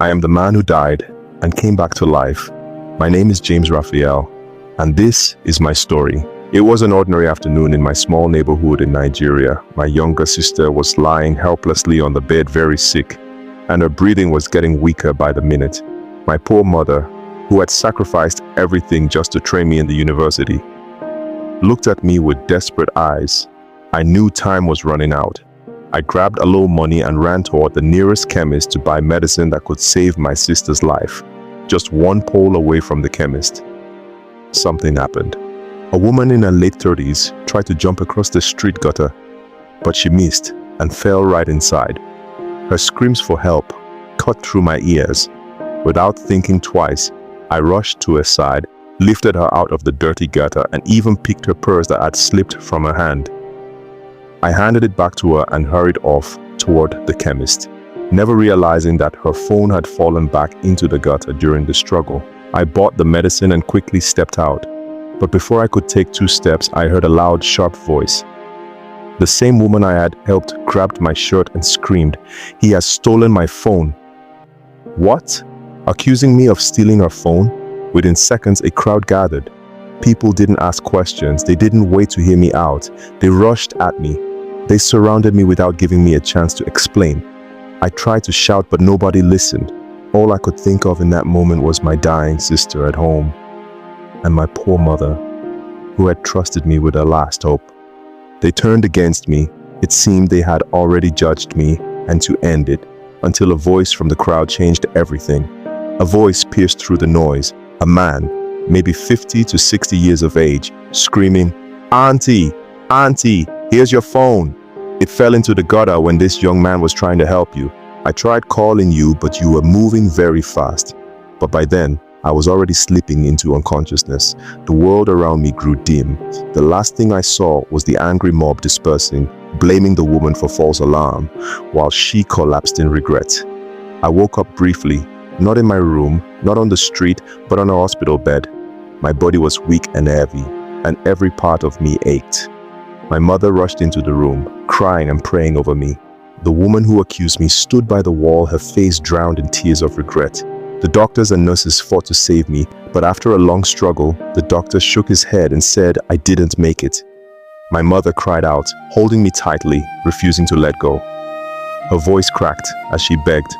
I am the man who died and came back to life. My name is James Raphael, and this is my story. It was an ordinary afternoon in my small neighborhood in Nigeria. My younger sister was lying helplessly on the bed, very sick, and her breathing was getting weaker by the minute. My poor mother, who had sacrificed everything just to train me in the university, looked at me with desperate eyes. I knew time was running out. I grabbed a little money and ran toward the nearest chemist to buy medicine that could save my sister's life. Just one pole away from the chemist, something happened. A woman in her late 30s tried to jump across the street gutter, but she missed and fell right inside. Her screams for help cut through my ears. Without thinking twice, I rushed to her side, lifted her out of the dirty gutter, and even picked her purse that had slipped from her hand. I handed it back to her and hurried off toward the chemist, never realizing that her phone had fallen back into the gutter during the struggle. I bought the medicine and quickly stepped out. But before I could take 2 steps, I heard a loud, sharp voice. The same woman I had helped grabbed my shirt and screamed, "He has stolen my phone." What? Accusing me of stealing her phone? Within seconds, a crowd gathered. People didn't ask questions. They didn't wait to hear me out. They rushed at me. They surrounded me without giving me a chance to explain. I tried to shout, but nobody listened. All I could think of in that moment was my dying sister at home, and my poor mother, who had trusted me with her last hope. They turned against me. It seemed they had already judged me, and to end it, until a voice from the crowd changed everything. A voice pierced through the noise. A man, maybe 50 to 60 years of age, screaming, "Auntie, Auntie, here's your phone. It fell into the gutter when this young man was trying to help you. I tried calling you, but you were moving very fast." But by then, I was already slipping into unconsciousness. The world around me grew dim. The last thing I saw was the angry mob dispersing, blaming the woman for false alarm, while she collapsed in regret. I woke up briefly, not in my room, not on the street, but on a hospital bed. My body was weak and heavy, and every part of me ached. My mother rushed into the room, crying and praying over me. The woman who accused me stood by the wall, her face drowned in tears of regret. The doctors and nurses fought to save me, but after a long struggle, the doctor shook his head and said I didn't make it. My mother cried out, holding me tightly, refusing to let go. Her voice cracked as she begged,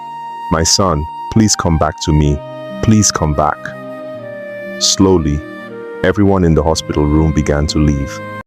"My son, please come back to me. Please come back." Slowly, everyone in the hospital room began to leave.